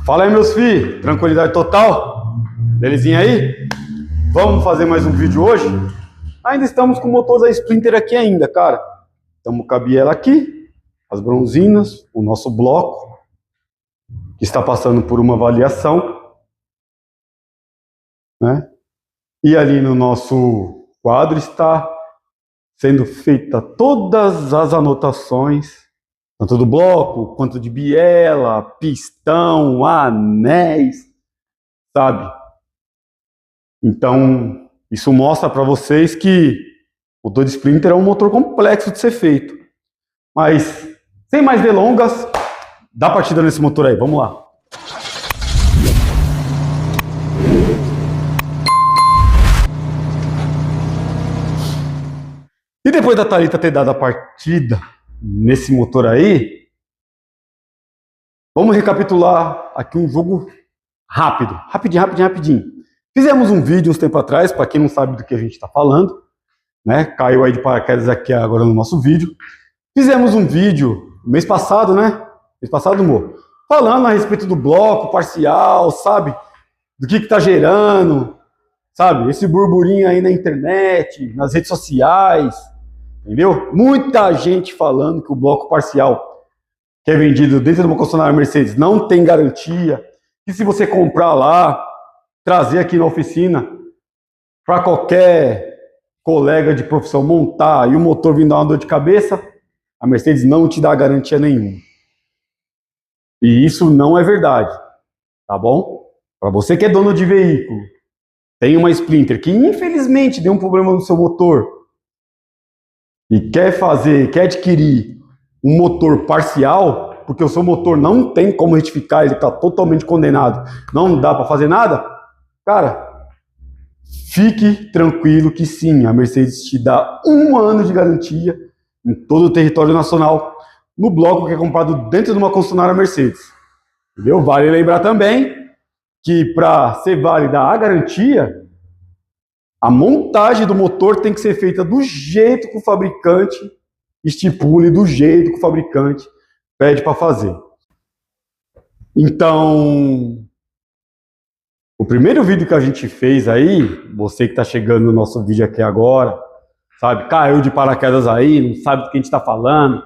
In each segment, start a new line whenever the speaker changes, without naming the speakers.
Fala aí, meus filhos, tranquilidade total? Belezinha aí? Vamos fazer mais um vídeo hoje? Ainda estamos com o motor da Sprinter aqui ainda, cara. Estamos com a biela aqui, as bronzinas, o nosso bloco, que está passando por uma avaliação, né? E ali no nosso quadro está sendo feita todas as anotações, tanto do bloco, quanto de biela, pistão, anéis, sabe? Então, isso mostra para vocês que o motor de Sprinter é um motor complexo de ser feito. Mas, sem mais delongas, dá partida nesse motor aí, vamos lá. E depois da Thalita ter dado a partida nesse motor aí, vamos recapitular aqui um jogo rápido, rapidinho. Fizemos um vídeo uns tempo atrás, para quem não sabe do que a gente está falando, né? Caiu aí de paraquedas aqui agora no nosso vídeo. Fizemos um vídeo mês passado, né? Mês passado, amor, falando a respeito do bloco parcial, sabe? Do que está gerando, sabe? Esse burburinho aí na internet, nas redes sociais, entendeu? Muita gente falando que o bloco parcial que é vendido dentro de uma concessionária Mercedes não tem garantia, que se você comprar lá, trazer aqui na oficina para qualquer colega de profissão montar e o motor vindo dar uma dor de cabeça, a Mercedes não te dá garantia nenhuma. E isso não é verdade, tá bom? Para você que é dono de veículo, tem uma Sprinter que infelizmente deu um problema no seu motor e quer adquirir um motor parcial, porque o seu motor não tem como retificar, ele está totalmente condenado, não dá para fazer nada, cara, fique tranquilo que sim, a Mercedes te dá 1 ano de garantia em todo o território nacional no bloco que é comprado dentro de uma concessionária Mercedes. Entendeu? Vale lembrar também que para ser válida a garantia, a montagem do motor tem que ser feita do jeito que o fabricante estipule, do jeito que o fabricante pede para fazer. Então, o primeiro vídeo que a gente fez aí, você que está chegando no nosso vídeo aqui agora, sabe, caiu de paraquedas aí, não sabe do que a gente está falando,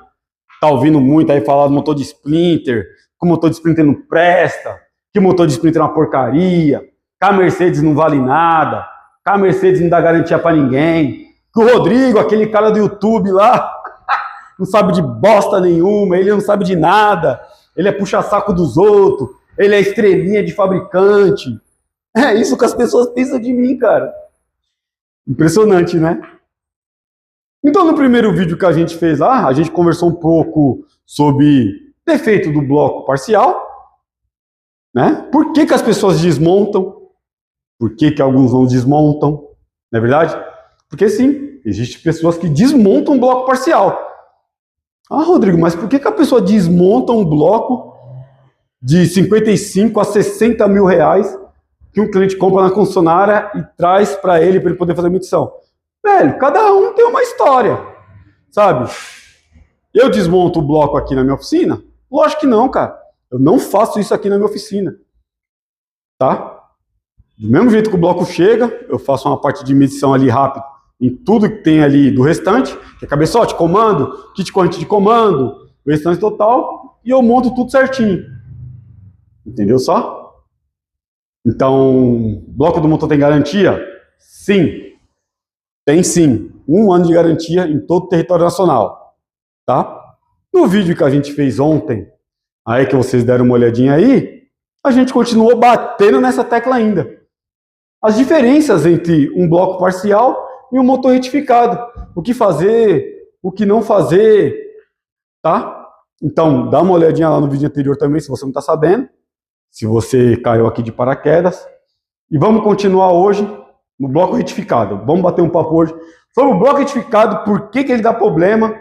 tá ouvindo muito aí falar do motor de Sprinter, que o motor de Sprinter não presta, que o motor de Sprinter é uma porcaria, que a Mercedes não vale nada, que a Mercedes não dá garantia para ninguém, que o Rodrigo, aquele cara do YouTube lá, não sabe de bosta nenhuma, ele não sabe de nada, ele é puxa-saco dos outros, ele é estrelinha de fabricante. É isso que as pessoas pensam de mim, cara. Impressionante, né? Então, no primeiro vídeo que a gente fez lá, a gente conversou um pouco sobre defeito do bloco parcial, né? Por que as pessoas desmontam? Por que alguns não desmontam? Não é verdade? Porque sim, existem pessoas que desmontam um bloco parcial. Ah, Rodrigo, mas por que a pessoa desmonta um bloco de 55 a 60 mil reais que um cliente compra na concessionária e traz para ele poder fazer a medição? Velho, cada um tem uma história, sabe? Eu desmonto o bloco aqui na minha oficina? Lógico que não, cara. Eu não faço isso aqui na minha oficina, tá? Do mesmo jeito que o bloco chega, eu faço uma parte de medição ali rápido em tudo que tem ali do restante, que é cabeçote, comando, kit corrente de comando, o restante total, e eu monto tudo certinho. Entendeu só? Então, bloco do motor tem garantia? Sim. Tem sim. 1 ano de garantia em todo o território nacional. Tá? No vídeo que a gente fez ontem, aí que vocês deram uma olhadinha aí, a gente continuou batendo nessa tecla ainda. As diferenças entre um bloco parcial e um motor retificado. O que fazer, o que não fazer, tá? Então, dá uma olhadinha lá no vídeo anterior também, se você não está sabendo. Se você caiu aqui de paraquedas. E vamos continuar hoje no bloco retificado. Vamos bater um papo hoje sobre o bloco retificado, por que ele dá problema.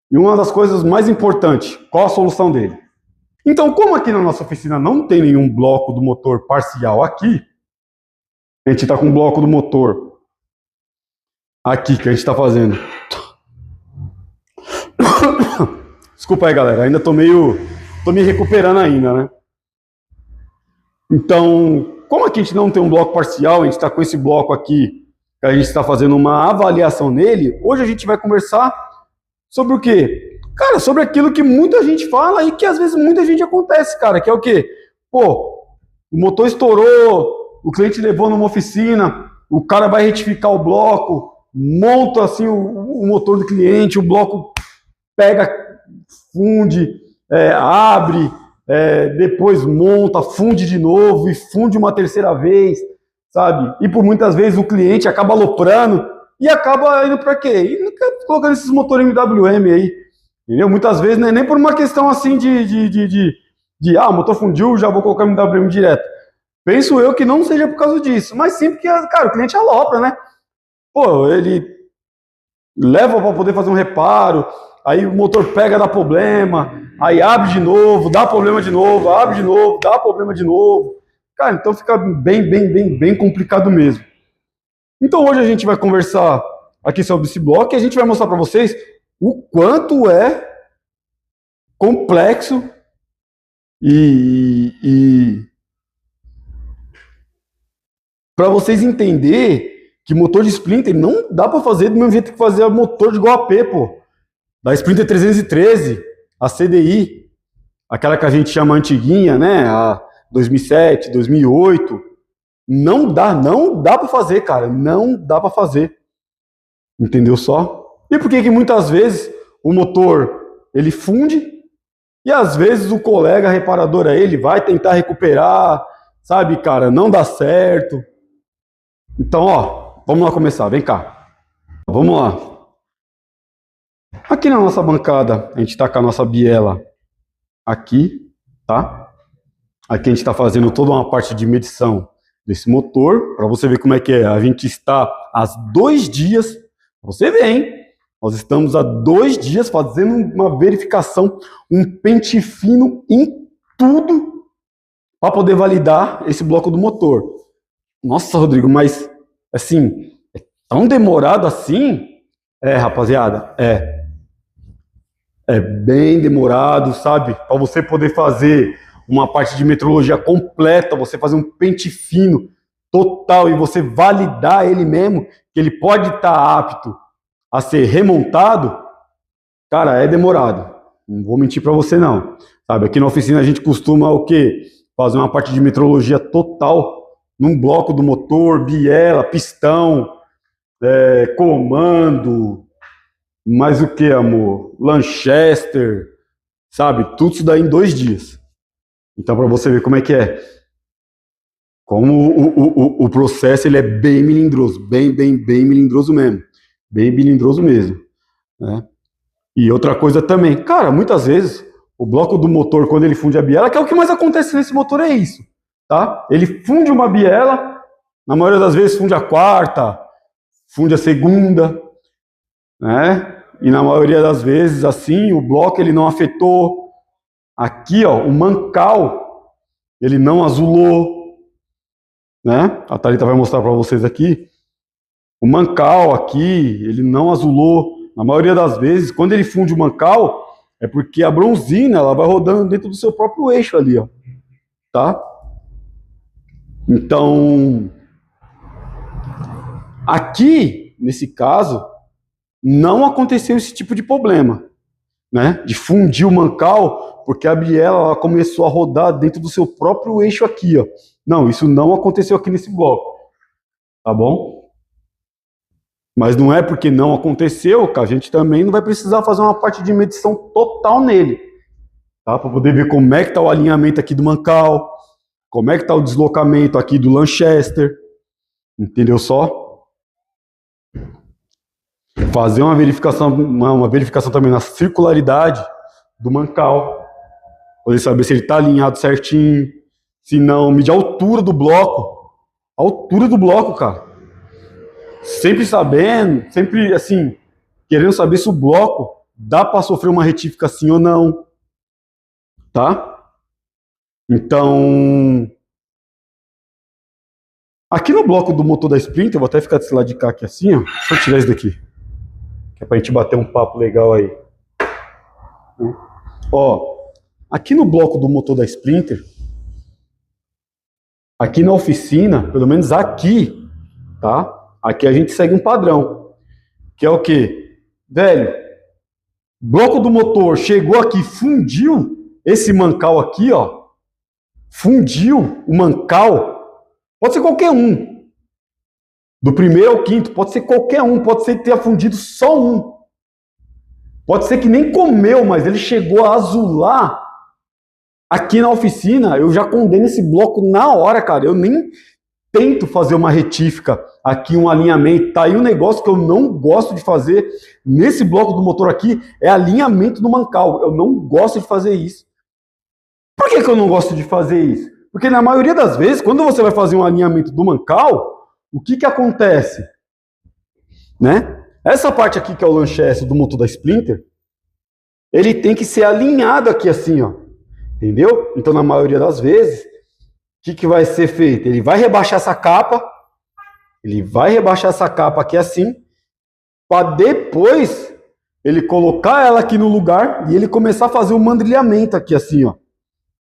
E uma das coisas mais importantes, qual a solução dele? Então, como aqui na nossa oficina não tem nenhum bloco do motor parcial aqui, a gente está com um bloco do motor aqui que a gente está fazendo. Desculpa aí, galera, ainda tô me recuperando ainda, né? Então, como aqui a gente não tem um bloco parcial, a gente está com esse bloco aqui, que a gente está fazendo uma avaliação nele, hoje a gente vai conversar sobre o quê? Cara, sobre aquilo que muita gente fala e que às vezes muita gente acontece, cara, que é o quê? Pô, o motor estourou, o cliente levou numa oficina, o cara vai retificar o bloco, monta assim o motor do cliente, o bloco pega, funde, abre, depois monta, funde de novo e funde uma terceira vez, sabe? E por muitas vezes o cliente acaba aloprando e acaba indo para quê? Colocando esses motores MWM aí, entendeu? Muitas vezes não é nem por uma questão assim o motor fundiu, já vou colocar MWM direto. Penso eu que não seja por causa disso, mas sim porque, cara, o cliente alopra, né? Pô, ele leva para poder fazer um reparo, aí o motor pega, dá problema, aí abre de novo, dá problema de novo, abre de novo, dá problema de novo. Cara, então fica bem complicado mesmo. Então hoje a gente vai conversar aqui sobre esse bloco e a gente vai mostrar para vocês o quanto é complexo e para vocês entenderem que motor de Sprinter não dá para fazer do mesmo jeito que fazer motor de igual AP, pô. Da Sprinter 313, a CDI, aquela que a gente chama antiguinha, né? A 2007, 2008. Não dá para fazer, cara. Não dá para fazer. Entendeu só? E por que muitas vezes o motor ele funde e às vezes o colega reparador aí, ele vai tentar recuperar, sabe, cara? Não dá certo. Então, ó, vamos lá começar, vem cá. Vamos lá. Aqui na nossa bancada, a gente está com a nossa biela aqui, tá? Aqui a gente está fazendo toda uma parte de medição desse motor, para você ver como é que é. A gente está há 2 dias, você vê, hein? Nós estamos há 2 dias fazendo uma verificação, um pente fino em tudo, para poder validar esse bloco do motor. Nossa, Rodrigo, mas assim, é tão demorado assim? Rapaziada, é bem demorado, sabe? Para você poder fazer uma parte de metrologia completa, você fazer um pente fino total e você validar ele mesmo, que ele pode estar apto a ser remontado, cara, é demorado. Não vou mentir para você não. Sabe, aqui na oficina a gente costuma o quê? Fazer uma parte de metrologia total num bloco do motor, biela, pistão, comando, mais o que, amor? Lanchester, sabe? Tudo isso daí em 2 dias. Então, para você ver como é que é. Como o processo ele é bem melindroso, bem melindroso mesmo. Bem melindroso mesmo. Né? E outra coisa também, cara, muitas vezes o bloco do motor, quando ele funde a biela, que é o que mais acontece nesse motor, é isso. Tá? Ele funde uma biela, na maioria das vezes funde a quarta, funde a segunda, né? E na maioria das vezes, assim, o bloco ele não afetou. Aqui, ó, o mancal, ele não azulou, né? A Thalita vai mostrar para vocês aqui. O mancal aqui, ele não azulou. Na maioria das vezes, quando ele funde o mancal, é porque a bronzina, ela vai rodando dentro do seu próprio eixo ali, ó. Tá? Então, aqui, nesse caso, não aconteceu esse tipo de problema, né? De fundir o mancal, porque a biela ela começou a rodar dentro do seu próprio eixo aqui, ó. Não, isso não aconteceu aqui nesse bloco, tá bom? Mas não é porque não aconteceu que a gente também não vai precisar fazer uma parte de medição total nele, tá? Para poder ver como é que tá o alinhamento aqui do mancal, como é que tá o deslocamento aqui do Lanchester, entendeu só? Fazer uma verificação também na circularidade do mancal, poder saber se ele está alinhado certinho, se não, medir a altura do bloco, cara. Sempre sabendo, sempre assim, querendo saber se o bloco dá para sofrer uma retífica sim ou não, tá? Então, aqui no bloco do motor da Sprinter, eu vou até ficar desse lado de cá aqui assim, ó. Deixa eu tirar isso daqui. Que é pra gente bater um papo legal aí. Ó, aqui no bloco do motor da Sprinter, aqui na oficina, pelo menos aqui, tá? Aqui a gente segue um padrão, que é o quê? Velho, bloco do motor chegou aqui, fundiu esse mancal aqui, ó. Fundiu o mancal. Pode ser qualquer um. Do primeiro ao quinto, pode ser qualquer um. Pode ser que tenha fundido só um. Pode ser que nem comeu, mas ele chegou a azular. Aqui na oficina, eu já condeno esse bloco na hora, cara. Eu nem tento fazer uma retífica aqui, um alinhamento. Tá aí um negócio que eu não gosto de fazer nesse bloco do motor aqui, é alinhamento do mancal. Eu não gosto de fazer isso. Por que eu não gosto de fazer isso? Porque na maioria das vezes, quando você vai fazer um alinhamento do mancal, o que acontece? Né? Essa parte aqui, que é o lanchesse do motor da Splinter, ele tem que ser alinhado aqui assim, ó. Entendeu? Então, na maioria das vezes, o que vai ser feito? Ele vai rebaixar essa capa, aqui assim, para depois ele colocar ela aqui no lugar e ele começar a fazer o mandrilhamento aqui assim, ó,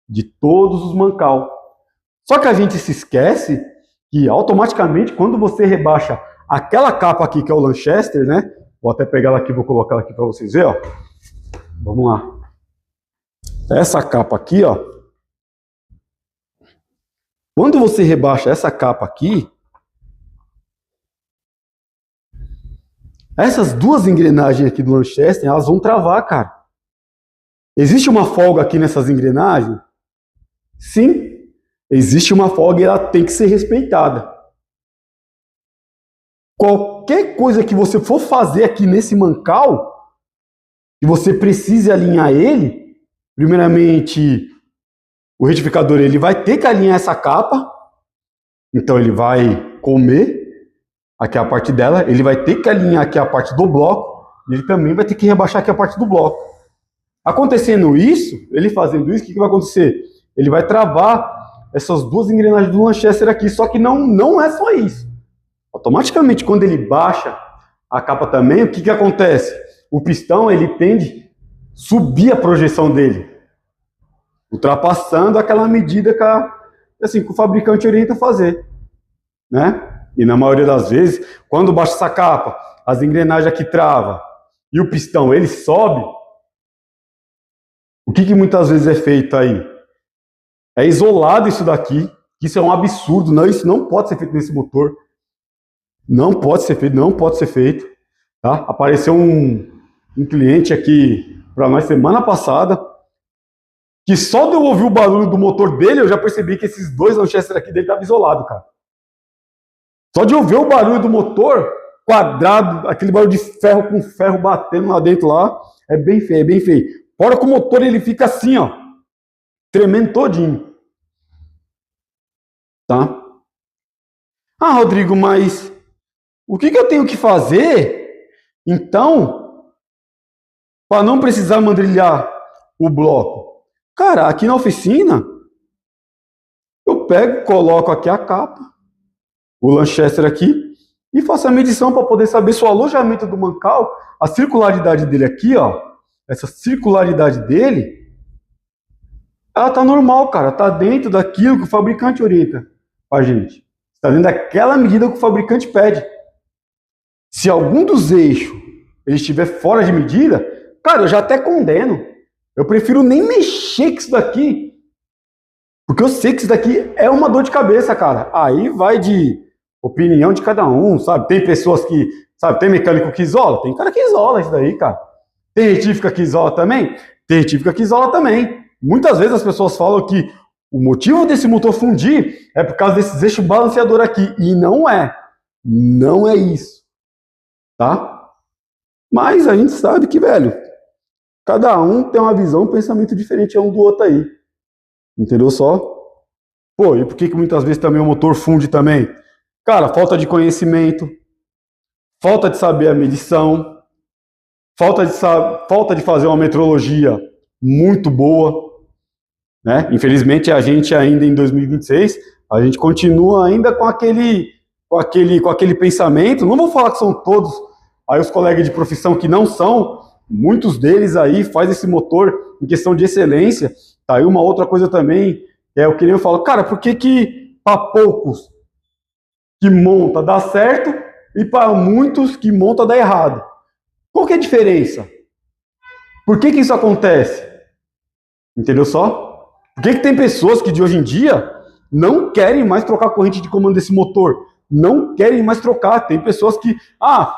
de todos os mancal. Só que a gente se esquece que automaticamente, quando você rebaixa aquela capa aqui, que é o Lanchester, né? Vou até pegar ela aqui, vou colocar ela aqui para vocês verem, ó. Vamos lá. Essa capa aqui, ó. Quando você rebaixa essa capa aqui, essas duas engrenagens aqui do Lanchester, elas vão travar, cara. Existe uma folga aqui nessas engrenagens? Sim, existe uma folga e ela tem que ser respeitada. Qualquer coisa que você for fazer aqui nesse mancal, que você precise alinhar ele, primeiramente, o retificador ele vai ter que alinhar essa capa, então ele vai comer aqui a parte dela, ele vai ter que alinhar aqui a parte do bloco, e ele também vai ter que rebaixar aqui a parte do bloco. Acontecendo isso, ele fazendo isso, o que vai acontecer? Ele vai travar essas duas engrenagens do Lanchester aqui, só que não é só isso. Automaticamente, quando ele baixa a capa também, o que acontece? O pistão, ele tende a subir a projeção dele, ultrapassando aquela medida que o fabricante orienta a fazer, né? E na maioria das vezes, quando baixa essa capa, as engrenagens aqui travam e o pistão ele sobe, o que muitas vezes é feito aí? É isolado isso daqui, isso é um absurdo, não, isso não pode ser feito nesse motor, não pode ser feito, tá? Apareceu um cliente aqui para nós semana passada, que só de eu ouvir o barulho do motor dele, eu já percebi que esses dois Lanchester aqui dele estavam isolados, cara. Só de ouvir o barulho do motor quadrado, aquele barulho de ferro com ferro batendo lá dentro lá, é bem feio, é bem feio. Fora que o motor ele fica assim, ó, tremendo todinho. Tá? Ah, Rodrigo, mas o que eu tenho que fazer, então, para não precisar mandrilhar o bloco? Cara, aqui na oficina, eu pego, coloco aqui a capa, o Lanchester aqui, e faço a medição para poder saber se o alojamento do mancal, a circularidade dele aqui, ó, essa circularidade dele, ela tá normal, cara, tá dentro daquilo que o fabricante orienta a gente. Tá dentro daquela medida que o fabricante pede. Se algum dos eixos ele estiver fora de medida, cara, eu já até condeno. Eu prefiro nem mexer com isso daqui, porque eu sei que isso daqui é uma dor de cabeça, cara. Aí vai de opinião de cada um, sabe? Tem pessoas que, sabe, tem mecânico que isola, tem cara que isola isso daí, cara. Tem retífica que isola também? Tem retífica que isola também. Muitas vezes as pessoas falam que o motivo desse motor fundir é por causa desses eixos balanceador aqui, e não é. Não é isso. Tá? Mas a gente sabe que, velho, cada um tem uma visão, um pensamento diferente um do outro aí. Entendeu só? Pô, e por que muitas vezes também o motor funde também? Cara, falta de conhecimento, falta de saber a medição, falta de fazer uma metrologia muito boa, né? Infelizmente, a gente ainda em 2026, a gente continua ainda com aquele pensamento. Não vou falar que são todos aí os colegas de profissão que não são, muitos deles aí faz esse motor em questão de excelência. Tá aí uma outra coisa também, é o que eu falo, cara, por que para poucos que monta dá certo e para muitos que monta dá errado. Qual que é a diferença? Por que isso acontece? Entendeu só? Por que tem pessoas que de hoje em dia não querem mais trocar a corrente de comando desse motor? Não querem mais trocar. Tem pessoas que,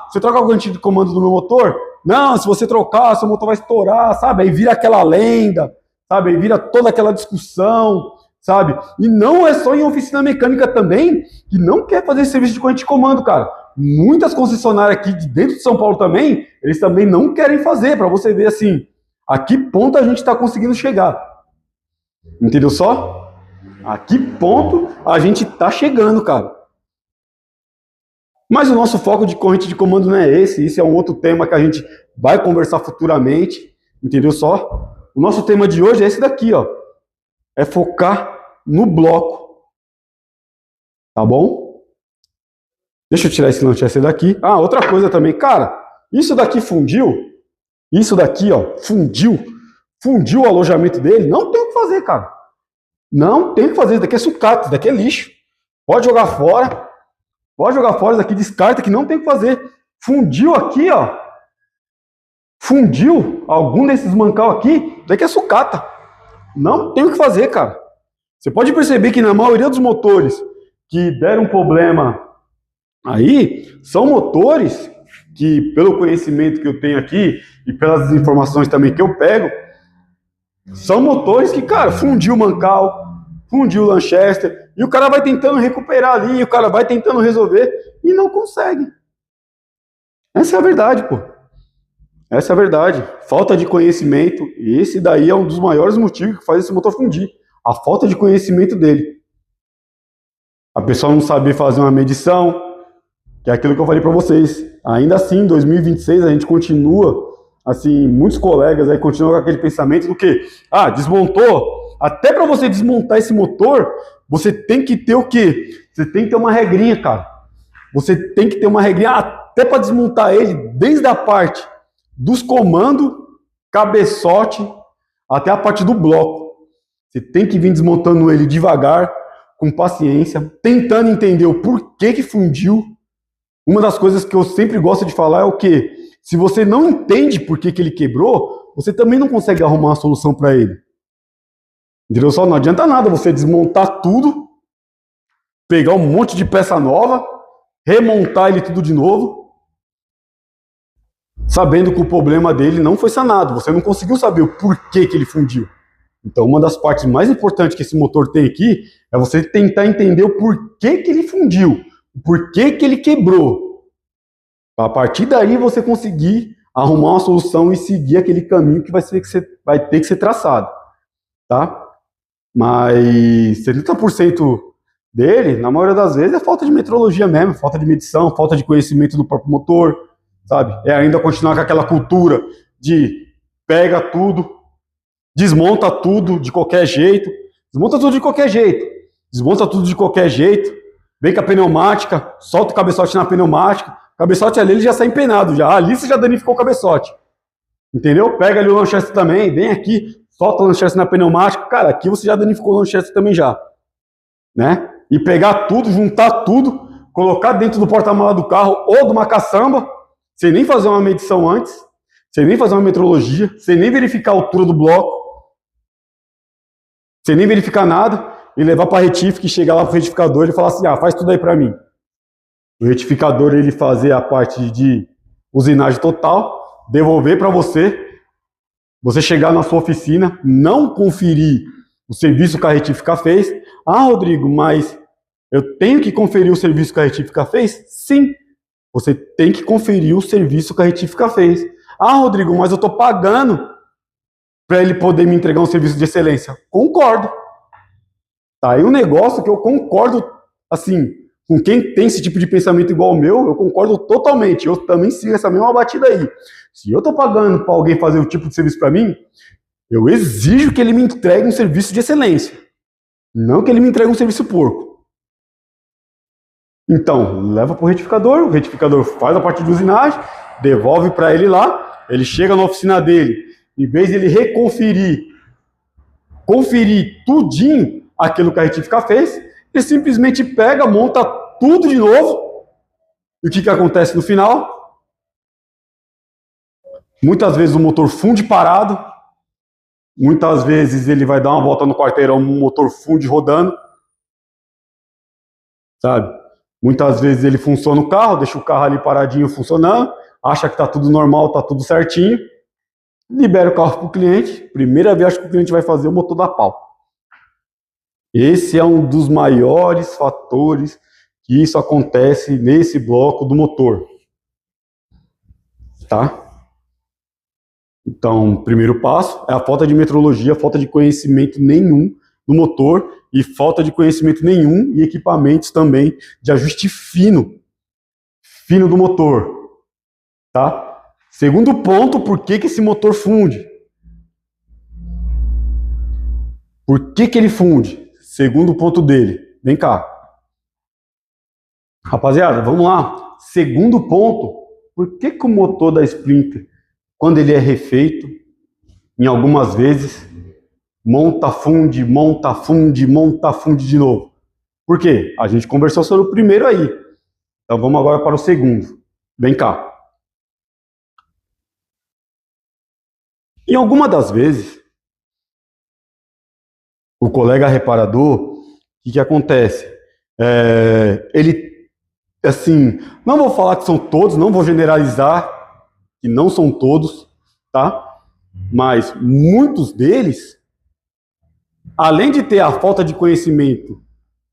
você troca a corrente de comando do meu motor? Não, se você trocar, seu motor vai estourar, sabe? Aí vira aquela lenda, sabe? Aí vira toda aquela discussão, sabe? E não é só em oficina mecânica também que não quer fazer esse serviço de corrente de comando, cara. Muitas concessionárias aqui de dentro de São Paulo também, eles também não querem fazer, para você ver assim, a que ponto a gente está conseguindo chegar. Entendeu só? A que ponto a gente está chegando, cara. Mas o nosso foco de corrente de comando não é esse, isso é um outro tema que a gente vai conversar futuramente, entendeu só? O nosso tema de hoje é esse daqui, ó. É focar no bloco. Tá bom? Deixa eu tirar esse lanchester daqui. Outra coisa também, cara, isso daqui fundiu, isso daqui, ó, fundiu o alojamento dele, não tem o que fazer, cara. Não tem o que fazer, isso daqui é sucata, isso daqui é lixo. Pode jogar fora, isso daqui descarta que não tem o que fazer. Fundiu aqui, ó. Fundiu algum desses mancal aqui, isso daqui é sucata. Não tem o que fazer, cara. Você pode perceber que na maioria dos motores que deram problema aí, são motores que, pelo conhecimento que eu tenho aqui e pelas informações também que eu pego, são motores que, cara, fundiu o mancal, fundiu o Lanchester, e o cara vai tentando recuperar ali, o cara vai tentando resolver, e não consegue. Essa é a verdade, pô. Essa é a verdade. Falta de conhecimento, e esse daí é um dos maiores motivos que faz esse motor fundir. A falta de conhecimento dele. A pessoa não saber fazer uma medição, que é aquilo que eu falei para vocês. Ainda assim, em 2026, a gente continua, assim, muitos colegas aí continuam com aquele pensamento do que, desmontou. Até para você desmontar esse motor, você tem que ter o quê? Você tem que ter uma regrinha, cara. Você tem que ter uma regrinha até para desmontar ele, desde a parte dos comandos, cabeçote, até a parte do bloco. Você tem que vir desmontando ele devagar, com paciência, tentando entender o porquê que fundiu. Uma das coisas que eu sempre gosto de falar é o quê? Se você não entende por que ele quebrou, você também não consegue arrumar uma solução para ele. Entendeu só? Não adianta nada você desmontar tudo, pegar um monte de peça nova, remontar ele tudo de novo, sabendo que o problema dele não foi sanado. Você não conseguiu saber o porquê que ele fundiu. Então, uma das partes mais importantes que esse motor tem aqui é você tentar entender o porquê que ele fundiu, o porquê que ele quebrou. A partir daí, você conseguir arrumar uma solução e seguir aquele caminho que vai ter que ser traçado. Tá? Mas 70% dele, na maioria das vezes, é falta de metrologia mesmo, falta de medição, falta de conhecimento do próprio motor, sabe? É ainda continuar com aquela cultura de pega tudo, desmonta tudo de qualquer jeito, desmonta tudo de qualquer jeito, desmonta tudo de qualquer jeito, vem com a pneumática, solta o cabeçote na pneumática, o cabeçote ali ele já sai empenado, ali você já danificou o cabeçote, entendeu? Pega ali o Lanchester também, vem aqui, solta o Lanchester na pneumática, cara, aqui você já danificou o Lanchester também já, né? E pegar tudo, juntar tudo, colocar dentro do porta-mala do carro ou de uma caçamba, sem nem fazer uma medição antes, sem nem fazer uma metrologia, sem nem verificar a altura do bloco, sem nem verificar nada, e levar para a retífica e chegar lá para o retificador e falar assim, faz tudo aí para mim. O retificador ele fazer a parte de usinagem total, devolver para você, você chegar na sua oficina, não conferir o serviço que a retífica fez. Rodrigo, mas eu tenho que conferir o serviço que a retífica fez? Sim, você tem que conferir o serviço que a retífica fez. Rodrigo, mas eu estou pagando para ele poder me entregar um serviço de excelência. Concordo. Tá aí um negócio que eu concordo, assim, com quem tem esse tipo de pensamento igual ao meu, eu concordo totalmente. Eu também sigo essa mesma batida aí. Se eu estou pagando para alguém fazer o tipo de serviço para mim, eu exijo que ele me entregue um serviço de excelência. Não que ele me entregue um serviço porco. Então, leva para o retificador faz a parte de usinagem, devolve para ele lá, ele chega na oficina dele, em vez de ele conferir tudinho aquilo que a retífica fez, Ele simplesmente pega, monta tudo de novo. E o que acontece no final? Muitas vezes o motor funde parado. Muitas vezes ele vai dar uma volta no quarteirão, o motor funde rodando. Sabe? Muitas vezes ele funciona o carro, deixa o carro ali paradinho funcionando, acha que está tudo normal, está tudo certinho, libera o carro para o cliente, primeira viagem que o cliente vai fazer, o motor dá pau. Esse é um dos maiores fatores que isso acontece nesse bloco do motor. Tá? Então, o primeiro passo é a falta de metrologia, falta de conhecimento nenhum do motor e falta de conhecimento nenhum e equipamentos também de ajuste fino do motor. Tá? Segundo ponto, por que esse motor funde? Por que ele funde? Segundo ponto dele. Vem cá. Rapaziada, vamos lá. Segundo ponto, por que o motor da Sprinter, quando ele é refeito, em algumas vezes, monta, funde de novo? Por quê? A gente conversou sobre o primeiro aí. Então vamos agora para o segundo. Vem cá. Em alguma das vezes, o colega reparador, o que acontece? Ele, assim, não vou falar que são todos, não vou generalizar, que não são todos, tá? Mas muitos deles, além de ter a falta de conhecimento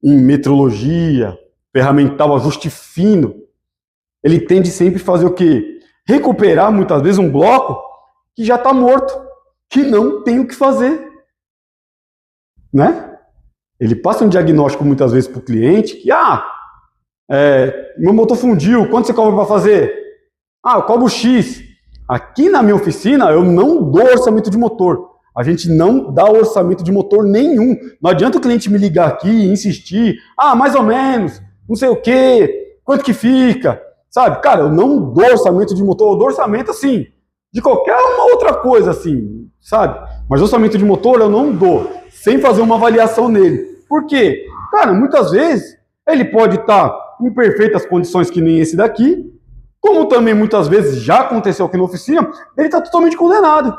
em metrologia, ferramental, ajuste fino, ele tende sempre a fazer o quê? Recuperar muitas vezes um bloco que já está morto, que não tem o que fazer, né? Ele passa um diagnóstico muitas vezes para o cliente que, meu motor fundiu, quanto você cobra para fazer? Eu cobro X. Aqui na minha oficina eu não dou orçamento de motor. A gente não dá orçamento de motor nenhum. Não adianta o cliente me ligar aqui e insistir, mais ou menos, não sei o quê, quanto que fica, sabe? Cara, eu não dou orçamento de motor, eu dou orçamento assim, de qualquer uma outra coisa assim, sabe? Mas orçamento de motor eu não dou, sem fazer uma avaliação nele. Por quê? Cara, muitas vezes ele pode estar em perfeitas condições que nem esse daqui, como também muitas vezes já aconteceu aqui na oficina, ele está totalmente condenado.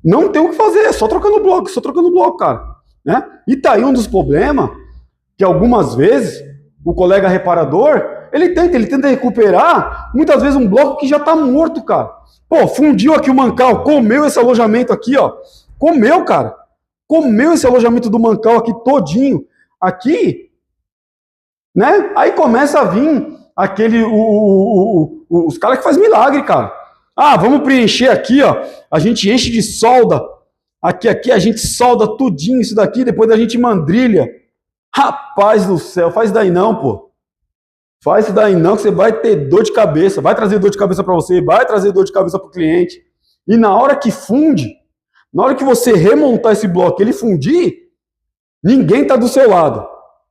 Não tem o que fazer, é só trocando bloco, cara. Né? E tá aí um dos problemas que algumas vezes o colega reparador, ele tenta recuperar, muitas vezes um bloco que já está morto, cara. Pô, fundiu aqui o mancal, comeu esse alojamento aqui, ó. Comeu, cara. Comeu esse alojamento do mancal aqui todinho. Aqui, né? Aí começa a vir os caras que fazem milagre, cara. Vamos preencher aqui, ó. A gente enche de solda. Aqui a gente solda tudinho isso daqui, depois a gente mandrilha. Rapaz do céu, faz daí não, pô. Faz isso daí não, que você vai ter dor de cabeça. Vai trazer dor de cabeça para você, vai trazer dor de cabeça para o cliente. E na hora que funde, na hora que você remontar esse bloco, ele fundir, ninguém tá do seu lado.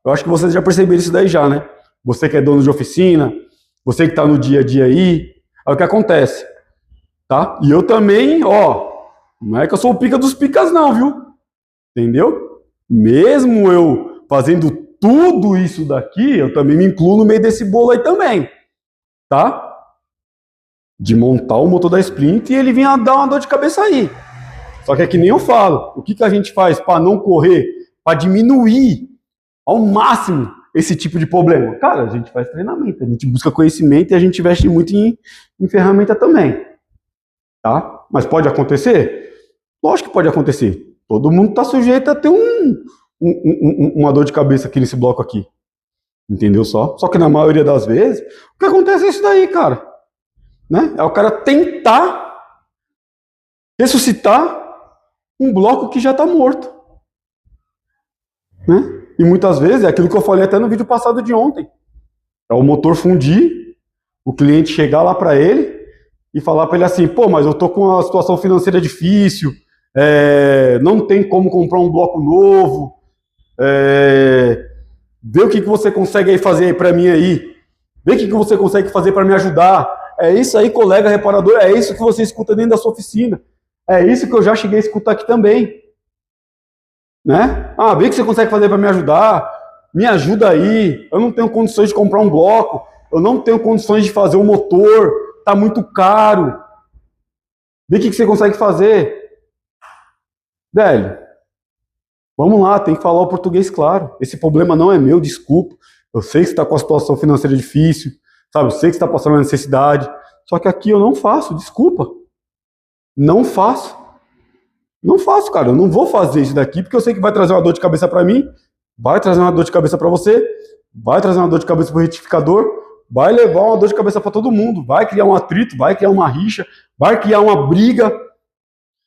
Eu acho que vocês já perceberam isso daí já, né? Você que é dono de oficina, você que está no dia a dia aí, é o que acontece, tá? E eu também, não é que eu sou o pica dos picas não, viu? Entendeu? Mesmo eu fazendo tudo isso daqui, eu também me incluo no meio desse bolo aí também, tá? De montar o motor da Sprint e ele vinha dar uma dor de cabeça aí. Só que é que nem eu falo, o que a gente faz para não correr, para diminuir ao máximo esse tipo de problema? Cara, a gente faz treinamento, a gente busca conhecimento e a gente investe muito em ferramenta também, tá? Mas pode acontecer? Lógico que pode acontecer. Todo mundo está sujeito a ter uma dor de cabeça aqui nesse bloco aqui. Entendeu só? Só que na maioria das vezes, o que acontece é isso daí, cara. Né? É o cara tentar ressuscitar um bloco que já está morto. Né? E muitas vezes é aquilo que eu falei até no vídeo passado de ontem. É o motor fundir, o cliente chegar lá para ele e falar para ele assim, pô, mas eu tô com uma situação financeira difícil, não tem como comprar um bloco novo, vê o que você consegue aí fazer para mim aí, vê o que você consegue fazer para me ajudar. É isso aí, colega reparador, é isso que você escuta dentro da sua oficina, é isso que eu já cheguei a escutar aqui também. Né? Vê o que você consegue fazer para me ajudar, me ajuda aí, eu não tenho condições de comprar um bloco, eu não tenho condições de fazer um motor, tá muito caro. Vê o que você consegue fazer. Velho, vamos lá, tem que falar o português claro. Esse problema não é meu, desculpa. Eu sei que você está com a situação financeira difícil, sabe? Eu sei que você está passando uma necessidade. Só que aqui eu não faço, desculpa. Não faço. Não faço, cara. Eu não vou fazer isso daqui porque eu sei que vai trazer uma dor de cabeça para mim, vai trazer uma dor de cabeça para você, vai trazer uma dor de cabeça para o retificador, vai levar uma dor de cabeça para todo mundo, vai criar um atrito, vai criar uma rixa, vai criar uma briga.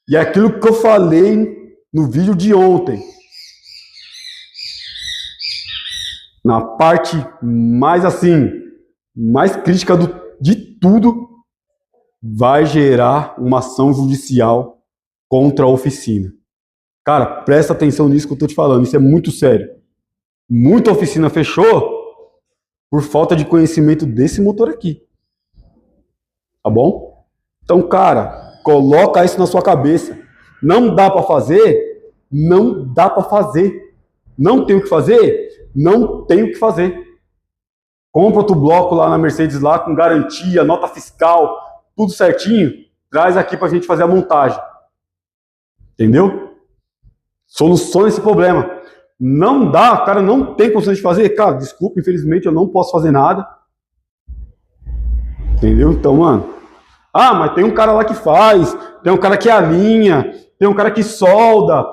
E é aquilo que eu falei no vídeo de ontem. Na parte mais assim, mais crítica de tudo, vai gerar uma ação judicial contra a oficina. Cara, presta atenção nisso que eu tô te falando, isso é muito sério. Muita oficina fechou por falta de conhecimento desse motor aqui. Tá bom? Então, cara, coloca isso na sua cabeça. Não dá para fazer? Não dá para fazer. Não tem o que fazer? Não tem o que fazer. Compra outro bloco lá na Mercedes lá com garantia, nota fiscal, tudo certinho. Traz aqui pra gente fazer a montagem. Entendeu? Soluciona esse problema. Não dá, o cara não tem condições de fazer. Cara, desculpa, infelizmente eu não posso fazer nada. Entendeu? Então, mano. Ah, mas tem um cara lá que faz, tem um cara que alinha, tem um cara que solda,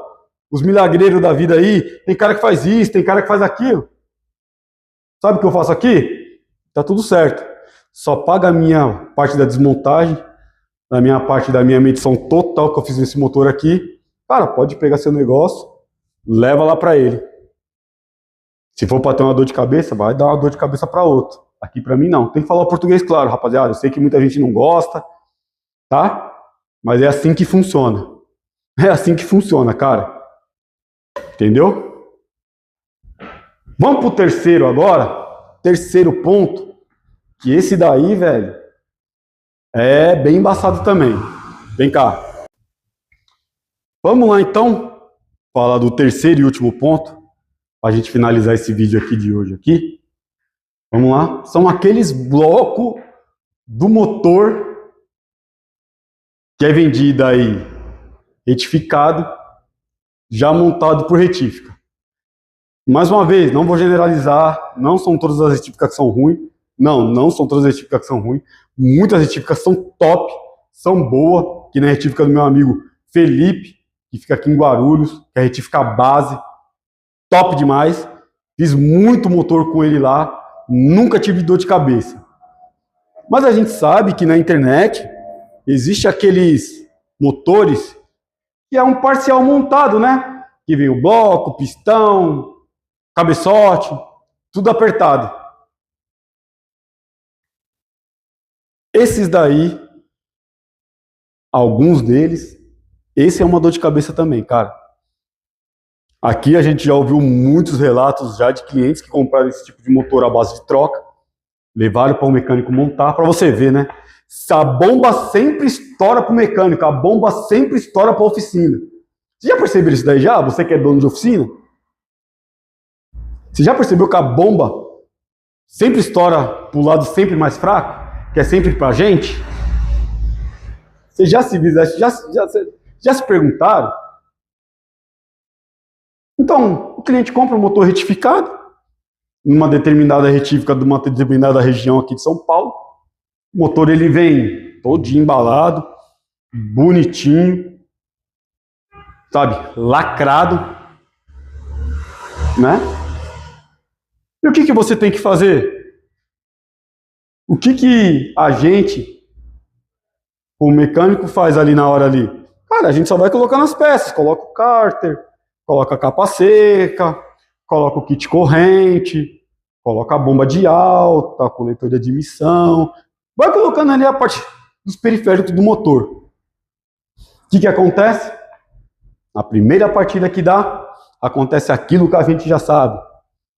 os milagreiros da vida aí, tem cara que faz isso, tem cara que faz aquilo. Sabe o que eu faço aqui? Tá tudo certo. Só paga a minha parte da desmontagem, a minha parte da minha medição total que eu fiz nesse motor aqui. Cara, pode pegar seu negócio, leva lá para ele. Se for para ter uma dor de cabeça, vai dar uma dor de cabeça para outro. Aqui para mim não. Tem que falar o português claro, rapaziada. Eu sei que muita gente não gosta, tá? Mas é assim que funciona. É assim que funciona, cara. Entendeu? Vamos pro terceiro agora. Terceiro ponto. Que esse daí, velho, é bem embaçado também. Vem cá. Vamos lá então. Falar do terceiro e último ponto. Pra gente finalizar esse vídeo aqui de hoje aqui. Vamos lá. São aqueles blocos do motor que é vendido aí retificado, já montado por retífica. Mais uma vez, não vou generalizar, não são todas as retíficas que são ruins. Não são todas as retíficas que são ruins. Muitas retíficas são top, são boas, que na retífica do meu amigo Felipe, que fica aqui em Guarulhos, que é a retífica base, top demais. Fiz muito motor com ele lá, nunca tive dor de cabeça. Mas a gente sabe que na internet existe aqueles motores que é um parcial montado, né? Que vem o bloco, pistão, cabeçote, tudo apertado. Esses daí, alguns deles, esse é uma dor de cabeça também, cara. Aqui a gente já ouviu muitos relatos já de clientes que compraram esse tipo de motor à base de troca, levaram para o mecânico montar, para você ver, né? A bomba sempre estoura para o mecânico, a bomba sempre estoura para a oficina. Você já percebeu isso daí já? Você que é dono de oficina? Você já percebeu que a bomba sempre estoura para o lado sempre mais fraco? Que é sempre para a gente? Você já se perguntaram? Então, o cliente compra um motor retificado, numa determinada retífica de uma determinada região aqui de São Paulo. O motor ele vem todo embalado, bonitinho, sabe, lacrado, né? E o que você tem que fazer? O que a gente, o mecânico, faz ali na hora ali? Cara, a gente só vai colocando as peças, coloca o cárter, coloca a capa seca, coloca o kit corrente, coloca a bomba de alta, coletor de admissão, vai colocando ali a parte dos periféricos do motor. O que acontece? Na primeira partida que dá, acontece aquilo que a gente já sabe.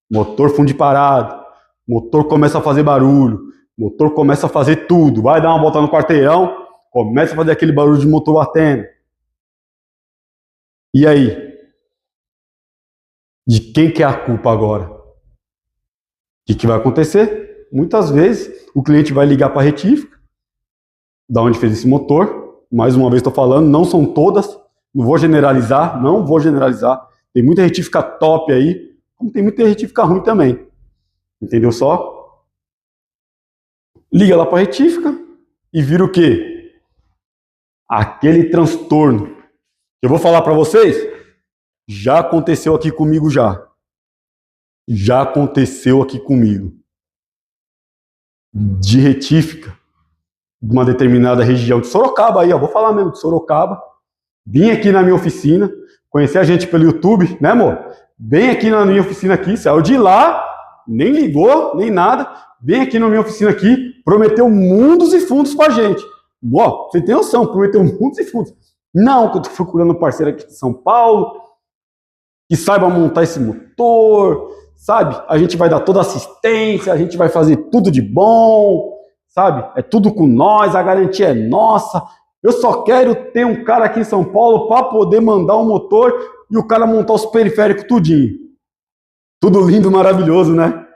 Motor funde parado, motor começa a fazer barulho, motor começa a fazer tudo, vai dar uma volta no quarteirão, começa a fazer aquele barulho de motor batendo. E aí? De quem que é a culpa agora? que vai acontecer? Muitas vezes o cliente vai ligar para a retífica, da onde fez esse motor. Mais uma vez estou falando, não são todas, não vou generalizar. Tem muita retífica top aí, como tem muita retífica ruim também. Entendeu só? Liga lá para a retífica e vira o quê? Aquele transtorno. Eu vou falar para vocês, já aconteceu aqui comigo já. Já aconteceu aqui comigo. De retífica, de uma determinada região de Sorocaba aí, ó, vou falar mesmo de Sorocaba. Vim aqui na minha oficina, conhecer a gente pelo YouTube, né, amor? Vem aqui na minha oficina aqui, saiu de lá, nem ligou, nem nada. Vem aqui na minha oficina aqui, prometeu mundos e fundos pra gente. Ó, você tem noção, prometeu mundos e fundos. Não, que eu tô procurando um parceiro aqui de São Paulo, que saiba montar esse motor, sabe? A gente vai dar toda a assistência, a gente vai fazer tudo de bom, sabe? É tudo com nós, a garantia é nossa. Eu só quero ter um cara aqui em São Paulo para poder mandar um motor e o cara montar os periféricos tudinho. Tudo lindo, maravilhoso, né?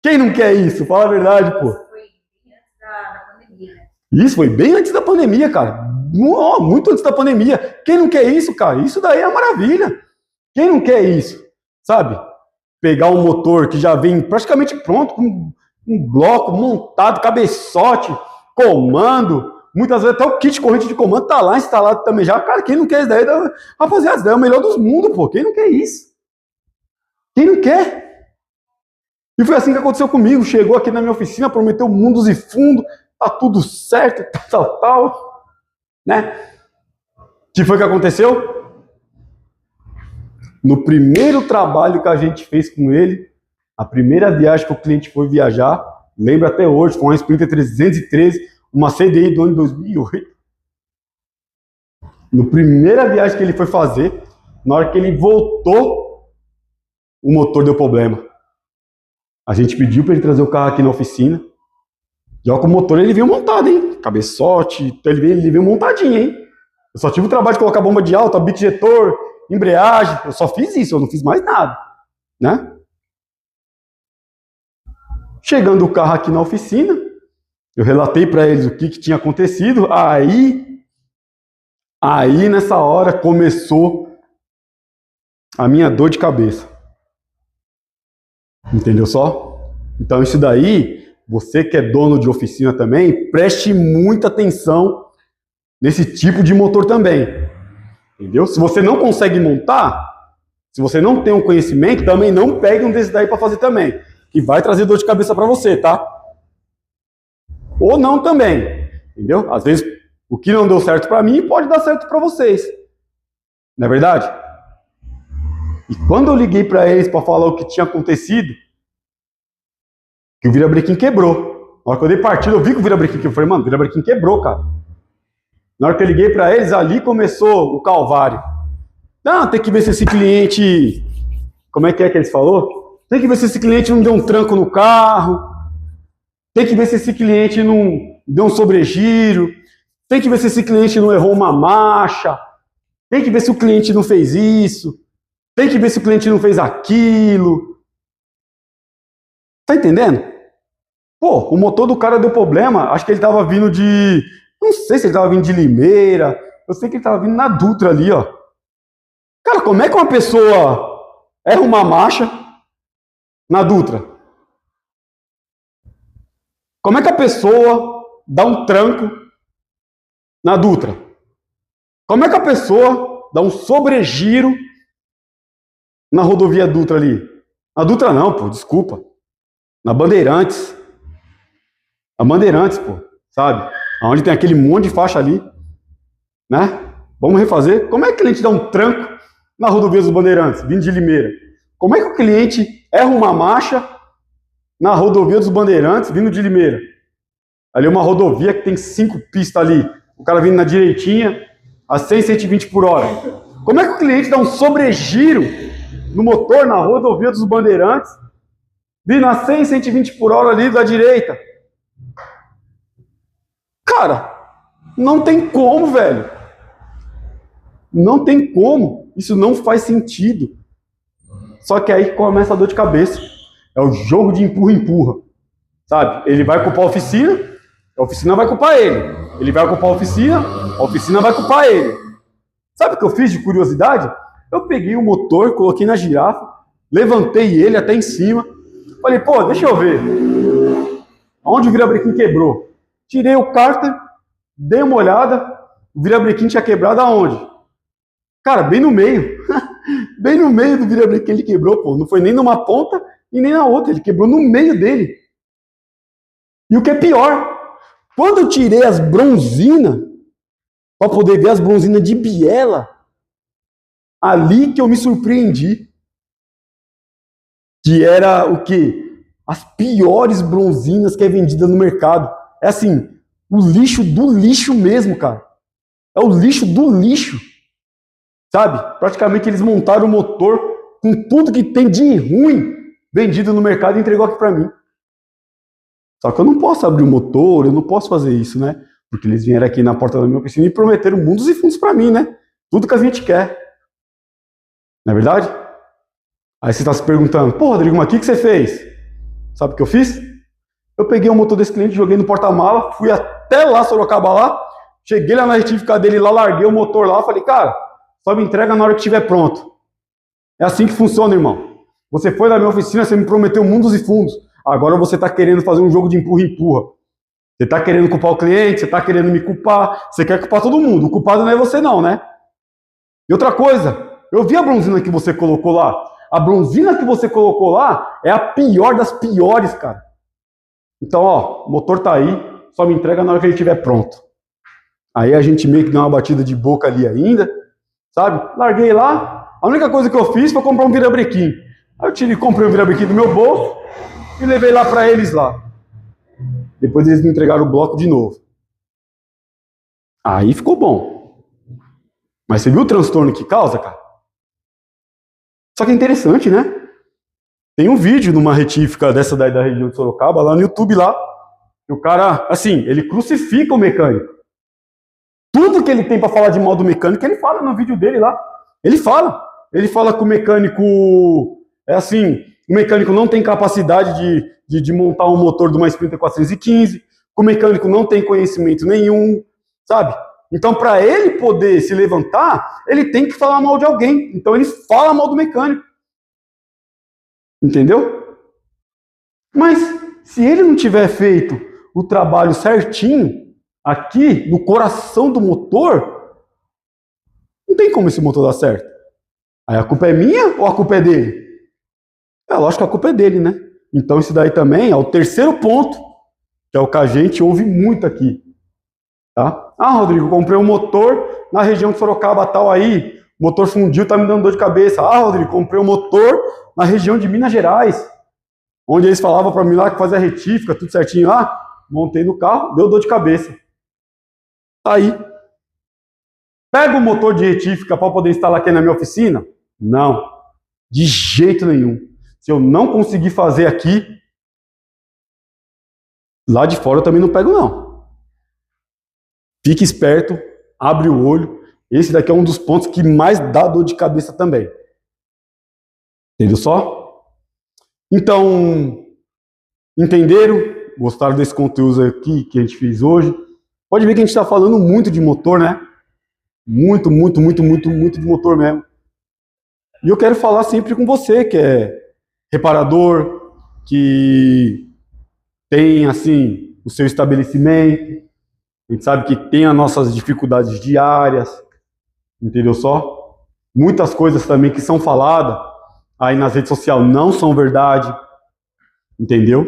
Quem não quer isso? Fala a verdade, pô.
Foi bem antes da pandemia, né?
Isso foi bem antes da pandemia, cara. Muito antes da pandemia. Quem não quer isso, cara? Isso daí é uma maravilha. Quem não quer isso? Sabe? Pegar um motor que já vem praticamente pronto, com um bloco montado, cabeçote, comando. Muitas vezes até o kit corrente de comando tá lá instalado também já. Cara, quem não quer isso daí? Rapaziada, isso daí é o melhor dos mundos, pô. Quem não quer isso? Quem não quer? E foi assim que aconteceu comigo. Chegou aqui na minha oficina, prometeu mundos e fundos, tá tudo certo, tal, né? O que foi que aconteceu? No primeiro trabalho que a gente fez com ele, a primeira viagem que o cliente foi viajar, lembro até hoje, foi uma Sprinter 313, uma CDI do ano de 2008. Na primeira viagem que ele foi fazer, na hora que ele voltou, o motor deu problema. A gente pediu para ele trazer o carro aqui na oficina. E olha que o motor ele veio montado, hein? Cabeçote, ele veio montadinho, hein? Eu só tive o trabalho de colocar bomba de alta, bico injetor, embreagem. Eu só fiz isso, eu não fiz mais nada, né? Chegando o carro aqui na oficina, eu relatei para eles o que tinha acontecido. Aí nessa hora começou a minha dor de cabeça. Entendeu só? Então isso daí, você que é dono de oficina também, preste muita atenção nesse tipo de motor também. Entendeu? Se você não consegue montar, se você não tem um conhecimento, também não pegue um desse daí para fazer também, que vai trazer dor de cabeça para você, tá? Ou não também, entendeu? Às vezes o que não deu certo para mim pode dar certo para vocês. Não é verdade? E quando eu liguei para eles para falar o que tinha acontecido, que o virabrequim quebrou. Na hora que eu dei partida, eu vi que o virabrequim quebrou. Eu falei, mano, o virabrequim quebrou, cara. Na hora que eu liguei para eles, ali começou o calvário. Não, tem que ver se esse cliente... Como é que eles falou? Tem que ver se esse cliente não deu um tranco no carro. Tem que ver se esse cliente não deu um sobregiro. Tem que ver se esse cliente não errou uma marcha. Tem que ver se o cliente não fez isso. Tem que ver se o cliente não fez aquilo. Tá entendendo? Pô, o motor do cara deu problema. Acho que ele tava vindo de... Não sei se ele tava vindo de Limeira. Eu sei que ele tava vindo na Dutra ali, ó. Cara, como é que uma pessoa erra uma marcha na Dutra? Como é que a pessoa dá um tranco na Dutra? Como é que a pessoa dá um sobregiro na rodovia Dutra ali? Na Dutra não, pô, desculpa. Na Bandeirantes. A Bandeirantes, pô, sabe? Onde tem aquele monte de faixa ali, né? Vamos refazer. Como é que o cliente dá um tranco na rodovia dos Bandeirantes, vindo de Limeira? Como é que o cliente erra uma marcha na rodovia dos Bandeirantes, vindo de Limeira? Ali é uma rodovia que tem 5 pistas ali. O cara vindo na direitinha, a 100, 120 por hora. Como é que o cliente dá um sobregiro no motor na rodovia dos Bandeirantes, vindo a 100, 120 por hora ali da direita? Cara, não tem como, velho. Não tem como. Isso não faz sentido. Só que aí começa a dor de cabeça. É o jogo de empurra-empurra, sabe? Ele vai culpar a oficina vai culpar ele. Ele vai culpar a oficina vai culpar ele. Sabe o que eu fiz de curiosidade? Eu peguei o motor, coloquei na girafa, levantei ele até em cima, falei, pô, deixa eu ver onde o virabrequim quebrou. Tirei o cárter, dei uma olhada, o virabrequim tinha quebrado aonde? Cara, bem no meio. Bem no meio do virabrequim ele quebrou, pô. Não foi nem numa ponta e nem na outra, ele quebrou no meio dele. E o que é pior, quando eu tirei as bronzinas, para poder ver as bronzinas de biela, ali que eu me surpreendi. Que era o quê? As piores bronzinas que é vendida no mercado. É assim, o lixo do lixo mesmo, cara. É o lixo do lixo. Sabe? Praticamente eles montaram o motor com tudo que tem de ruim vendido no mercado e entregou aqui para mim. Só que eu não posso abrir o motor, eu não posso fazer isso, né? Porque eles vieram aqui na porta da minha oficina e prometeram mundos e fundos para mim, né? Tudo que a gente quer. Não é verdade? Aí você está se perguntando, pô, Rodrigo, mas o que você fez? Sabe o que eu fiz? Eu peguei o motor desse cliente, joguei no porta-mala, fui até lá, Sorocaba lá, cheguei lá na retífica dele lá, larguei o motor lá, falei, cara, só me entrega na hora que estiver pronto. É assim que funciona, irmão. Você foi na minha oficina, você me prometeu mundos e fundos. Agora você está querendo fazer um jogo de empurra-empurra. Você está querendo culpar o cliente, você está querendo me culpar, você quer culpar todo mundo. O culpado não é você não, né? E outra coisa, eu vi a bronzina que você colocou lá. A bronzina que você colocou lá é a pior das piores, cara. Então, ó, o motor tá aí, só me entrega na hora que ele estiver pronto. Aí a gente meio que deu uma batida de boca ali ainda, sabe? Larguei lá, a única coisa que eu fiz foi comprar um virabrequim. Aí eu comprei um virabrequim do meu bolso e levei lá pra eles lá. Depois eles me entregaram o bloco de novo. Aí ficou bom. Mas você viu o transtorno que causa, cara? Só que é interessante, né? Tem um vídeo numa retífica dessa daí da região de Sorocaba, lá no YouTube lá, que o cara, assim, ele crucifica o mecânico. Tudo que ele tem para falar de mal do mecânico, ele fala no vídeo dele lá. Ele fala que o mecânico, é assim, o mecânico não tem capacidade de montar um motor de uma Sprinter 415, que o mecânico não tem conhecimento nenhum, sabe? Então, para ele poder se levantar, ele tem que falar mal de alguém. Então, ele fala mal do mecânico. Entendeu? Mas, se ele não tiver feito o trabalho certinho, aqui, no coração do motor, não tem como esse motor dar certo. Aí a culpa é minha ou a culpa é dele? É lógico que a culpa é dele, né? Então, isso daí também é o terceiro ponto, que é o que a gente ouve muito aqui. Tá? Ah, Rodrigo, comprei um motor na região de Sorocaba tal aí, o motor fundiu, tá me dando dor de cabeça. Ah, Rodrigo, comprei um motor na região de Minas Gerais, onde eles falavam para mim lá que fazia retífica, tudo certinho lá, montei no carro, deu dor de cabeça. Tá aí. Pega o motor de retífica para poder instalar aqui na minha oficina? Não, de jeito nenhum. Se eu não conseguir fazer aqui, lá de fora eu também não pego não. Fique esperto, abre o olho. Esse daqui é um dos pontos que mais dá dor de cabeça também. Entendeu só? Então, entenderam? Gostaram desse conteúdo aqui que a gente fez hoje? Pode ver que a gente está falando muito de motor, né? Muito de motor mesmo. E eu quero falar sempre com você, que é reparador, que tem, assim, o seu estabelecimento. A gente sabe que tem as nossas dificuldades diárias, entendeu só? Muitas coisas também que são faladas aí nas redes sociais não são verdade, entendeu?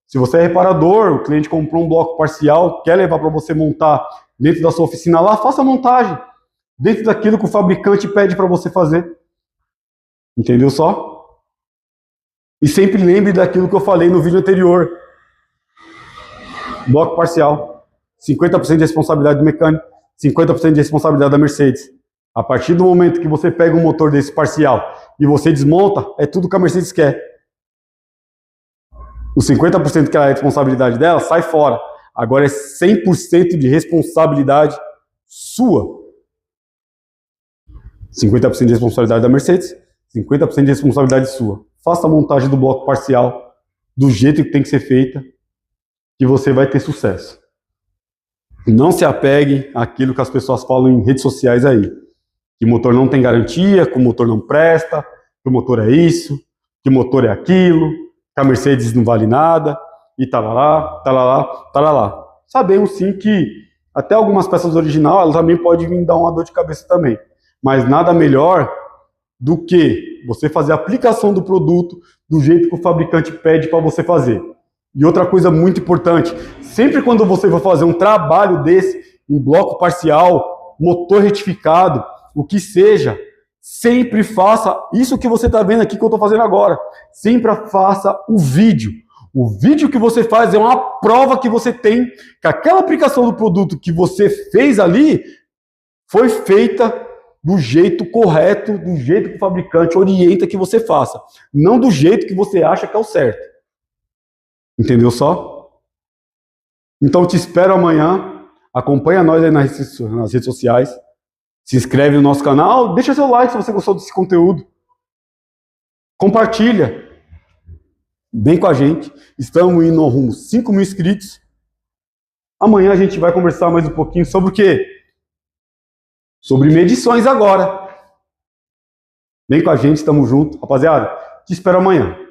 Se você é reparador, o cliente comprou um bloco parcial, quer levar para você montar dentro da sua oficina lá, faça a montagem dentro daquilo que o fabricante pede para você fazer, entendeu só? E sempre lembre daquilo que eu falei no vídeo anterior, bloco parcial. 50% de responsabilidade do mecânico, 50% de responsabilidade da Mercedes. A partir do momento que você pega um motor desse parcial e você desmonta, é tudo que a Mercedes quer. Os 50% que é a responsabilidade dela sai fora. Agora é 100% de responsabilidade sua. 50% de responsabilidade da Mercedes, 50% de responsabilidade sua. faça a montagem do bloco parcial do jeito que tem que ser feita, que você vai ter sucesso. Não se apegue àquilo que as pessoas falam em redes sociais aí. Que o motor não tem garantia, que o motor não presta, que o motor é isso, que o motor é aquilo, que a Mercedes não vale nada, e talalá, talalá, talalá. Sabemos sim que até algumas peças originais, elas também podem vir dar uma dor de cabeça também. Mas nada melhor do que você fazer a aplicação do produto do jeito que o fabricante pede para você fazer. E outra coisa muito importante, sempre quando você for fazer um trabalho desse, um bloco parcial, motor retificado, o que seja, sempre faça isso que você está vendo aqui que eu estou fazendo agora. Sempre faça o vídeo. O vídeo que você faz é uma prova que você tem que aquela aplicação do produto que você fez ali foi feita do jeito correto, do jeito que o fabricante orienta que você faça. Não do jeito que você acha que é o certo. Entendeu só? Então te espero amanhã. Acompanha nós aí nas redes sociais. Se inscreve no nosso canal. Deixa seu like se você gostou desse conteúdo. Compartilha. Vem com a gente. Estamos indo ao rumo 5.000 inscritos. Amanhã a gente vai conversar mais um pouquinho sobre o quê? Sobre medições agora. Vem com a gente, estamos juntos. Rapaziada, te espero amanhã.